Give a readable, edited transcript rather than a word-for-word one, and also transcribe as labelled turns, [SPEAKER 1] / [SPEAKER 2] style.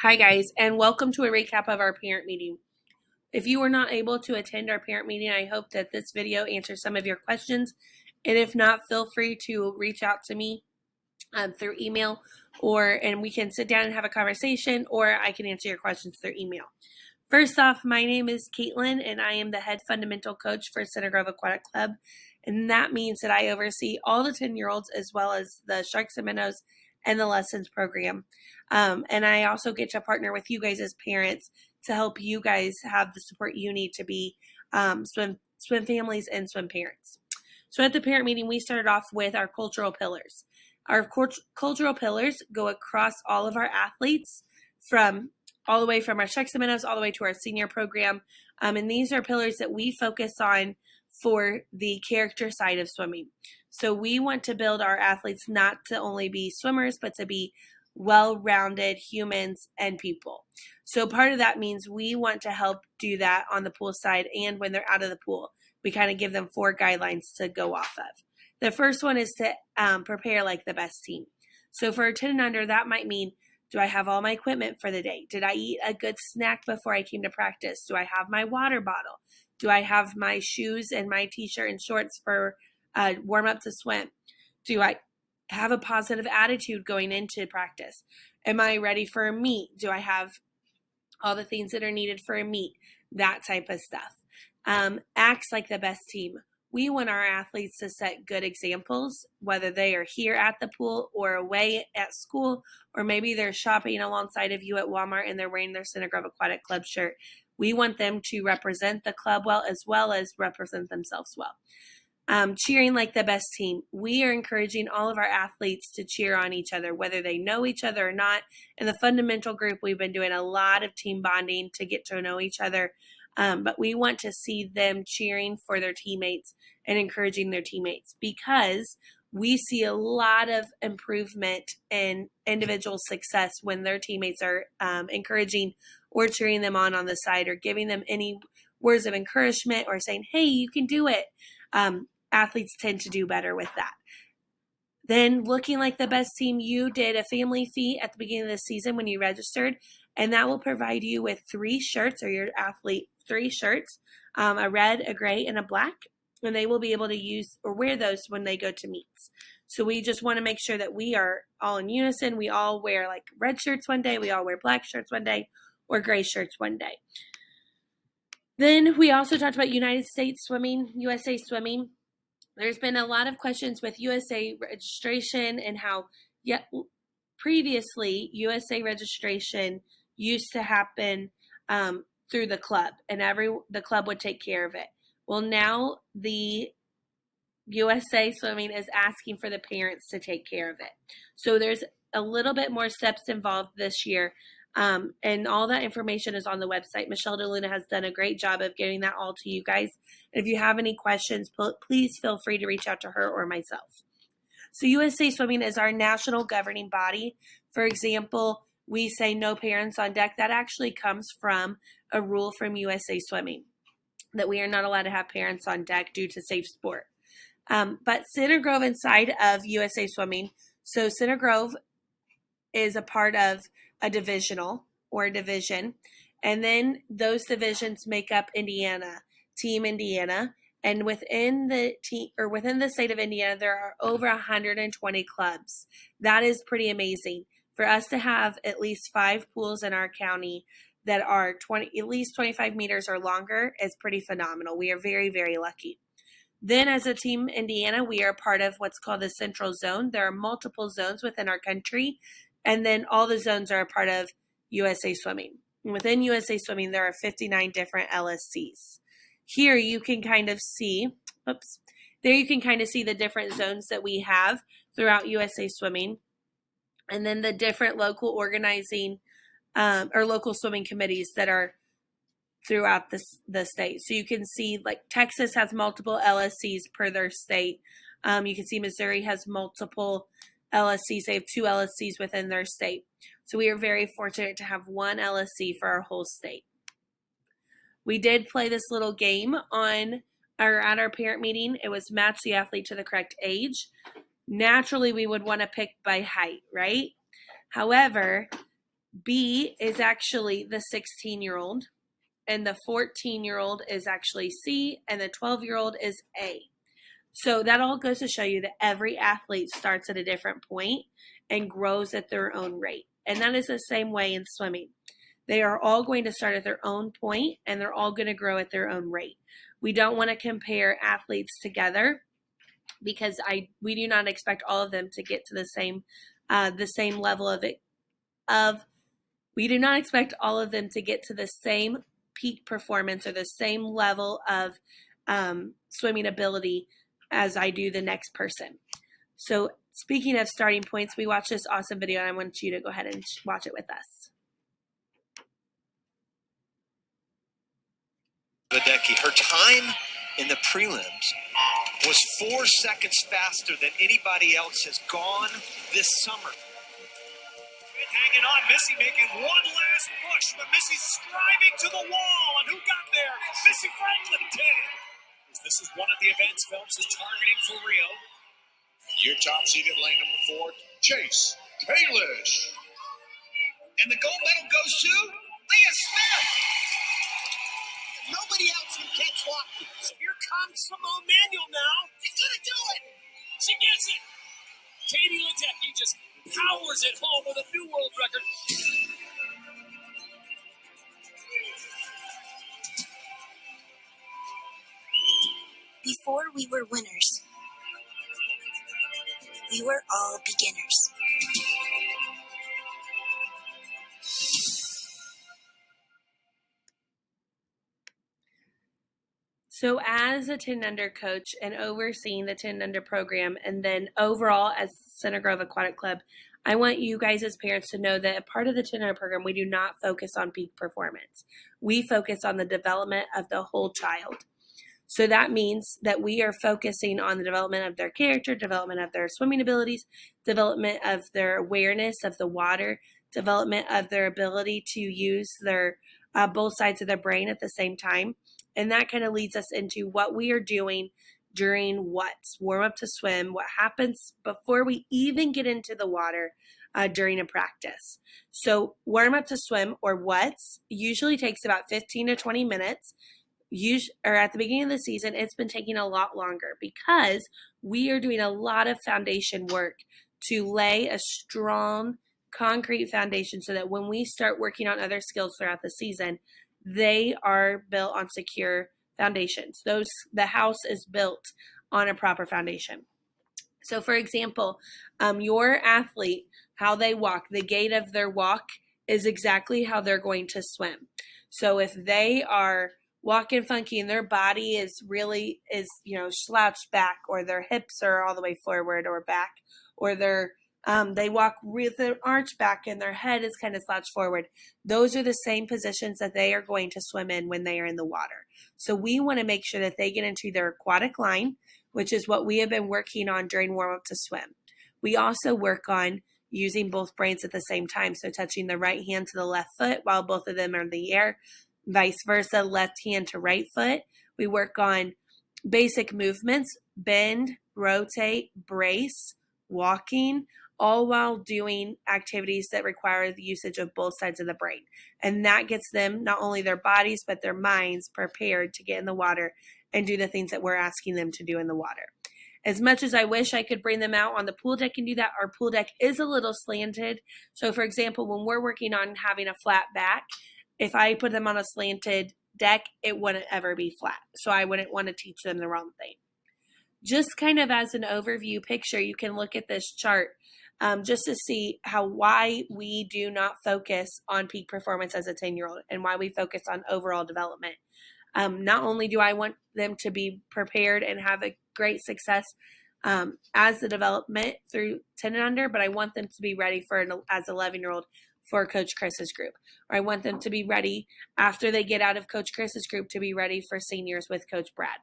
[SPEAKER 1] Hi, guys, and welcome to a recap of our parent meeting. If you were not able to attend our parent meeting, I hope that this video answers some of your questions. And if not, feel free to reach out to me through email, and we can sit down and have a conversation, or I can answer your questions through email. First off, my name is Caitlin, and I am the head fundamental coach for Center Grove Aquatic Club. And that means that I oversee all the 10-year-olds as well as the Sharks and Minnows and the Lessons program. And I also get to partner with you guys as parents to help you guys have the support you need to be swim families and swim parents. So at the parent meeting, we started off with our cultural pillars. Our cultural pillars go across all of our athletes, from all the way from our Sharks and Minnows all the way to our senior program. And these are pillars that we focus on for the character side of swimming. So we want to build our athletes not to only be swimmers, but to be well-rounded humans and people. So part of that means we want to help do that on the pool side and when they're out of the pool. We kind of give them 4 guidelines to go off of. The first one is to prepare like the best team. So for a 10 and under, that might mean, do I have all my equipment for the day? Did I eat a good snack before I came to practice? Do I have my water bottle? Do I have my shoes and my t-shirt and shorts for warm up to swim? Do I have a positive attitude going into practice? Am I ready for a meet? Do I have all the things that are needed for a meet? That type of stuff. Acts like the best team. We want our athletes to set good examples, whether they are here at the pool or away at school, or maybe they're shopping alongside of you at Walmart and they're wearing their Center Grove Aquatic Club shirt. We want them to represent the club well as represent themselves well. Cheering like the best team. We are encouraging all of our athletes to cheer on each other, whether they know each other or not. In the fundamental group, we've been doing a lot of team bonding to get to know each other. But we want to see them cheering for their teammates and encouraging their teammates, because we see a lot of improvement in individual success when their teammates are encouraging or cheering them on the side, or giving them any words of encouragement or saying, hey, you can do it. Athletes tend to do better with that. Then, looking like the best team, you did a family fee at the beginning of the season when you registered, and that will provide you with 3 shirts, or your athlete 3 shirts, a red, a gray, and a black, and they will be able to use or wear those when they go to meets. So we just want to make sure that we are all in unison. We all wear like red shirts one day, we all wear black shirts one day, or gray shirts one day. Then we also talked about United States Swimming, USA Swimming. There's been a lot of questions with USA registration and how previously USA registration used to happen through the club, and the club would take care of it. Well, now the USA Swimming is asking for the parents to take care of it. So there's a little bit more steps involved this year. And all that information is on the website. Michelle DeLuna has done a great job of getting that all to you guys. And if you have any questions, please feel free to reach out to her or myself. So USA Swimming is our national governing body. For example, we say no parents on deck. That actually comes from a rule from USA Swimming, that we are not allowed to have parents on deck due to safe sport. But Center Grove inside of USA Swimming, so Center Grove is a part of a divisional or a division, and then those divisions make up Indiana, Team Indiana, and within the state of Indiana, there are over 120 clubs. That is pretty amazing. For us to have at least 5 pools in our county that are at least 25 meters or longer is pretty phenomenal. We are very, very lucky. Then as a Team Indiana, we are part of what's called the Central Zone. There are multiple zones within our country, and then all the zones are a part of USA Swimming. And within USA Swimming, there are 59 different LSCs. Here you can kind of see, the different zones that we have throughout USA Swimming, and then the different local organizing or local swimming committees that are throughout the state. So you can see like Texas has multiple LSCs per their state. You can see Missouri has multiple LSCs. They have 2 LSCs within their state. So we are very fortunate to have 1 LSC for our whole state. We did play this little game at our parent meeting. It was match the athlete to the correct age. Naturally, we would want to pick by height, right? However, B is actually the 16-year-old, and the 14-year-old is actually C, and the 12-year-old is A. So that all goes to show you that every athlete starts at a different point and grows at their own rate. And that is the same way in swimming. They are all going to start at their own point and they're all going to grow at their own rate. We don't want to compare athletes together because we do not expect all of them to get to the same level we do not expect all of them to get to the same peak performance or the same level of swimming ability as I do the next person. So speaking of starting points, we watched this awesome video and I want you to go ahead and watch it with us.
[SPEAKER 2] Ledecky, her time in the prelims was 4 seconds faster than anybody else has gone this summer. Hanging on, Missy making one last push, but Missy's striving to the wall, and who got there? Missy Franklin did. This is one of the events Phelps is targeting for Rio.
[SPEAKER 3] Your top seeded lane number 4, Chase Kalisz.
[SPEAKER 2] And the gold medal goes to Leah Smith. Nobody else can catch Watkins. So here comes Simone Manuel now. She's going to do it. She gets it. Katie Ledecky just powers it home with a new world record.
[SPEAKER 4] Before we were winners, we were all beginners.
[SPEAKER 1] So as a 10 Under coach and overseeing the 10 Under program, and then overall as Center Grove Aquatic Club, I want you guys as parents to know that a part of the 10 Under program, we do not focus on peak performance. We focus on the development of the whole child. So that means that we are focusing on the development of their character, development of their swimming abilities, development of their awareness of the water, development of their ability to use their both sides of their brain at the same time. And that kind of leads us into what we are doing during what's warm up to swim, what happens before we even get into the water during a practice. So warm up to swim, or what's, usually takes about 15 to 20 minutes. Or at the beginning of the season, it's been taking a lot longer because we are doing a lot of foundation work to lay a strong concrete foundation so that when we start working on other skills throughout the season, they are built on secure foundations. The house is built on a proper foundation. So for example, your athlete, how they walk, the gait of their walk is exactly how they're going to swim. So if they are walking funky and their body is slouched back, or their hips are all the way forward or back, or they walk with an arch back and their head is kind of slouched forward, those are the same positions that they are going to swim in when they are in the water. So we want to make sure that they get into their aquatic line, which is what we have been working on during warm up to swim. We also work on using both brains at the same time, so touching the right hand to the left foot while both of them are in the air, vice versa, left hand to right foot. We work on basic movements, bend, rotate, brace, walking, all while doing activities that require the usage of both sides of the brain. And that gets them, not only their bodies, but their minds prepared to get in the water and do the things that we're asking them to do in the water. As much as I wish I could bring them out on the pool deck and do that, our pool deck is a little slanted. So for example, when we're working on having a flat back, if I put them on a slanted deck, it wouldn't ever be flat. So I wouldn't want to teach them the wrong thing. Just kind of as an overview picture, you can look at this chart just to see why we do not focus on peak performance as a 10-year-old and why we focus on overall development. Not only do I want them to be prepared and have a great success as the development through 10 and under, but I want them to be ready as 11-year-old for Coach Chris's group. Or I want them to be ready after they get out of Coach Chris's group to be ready for seniors with Coach Brad.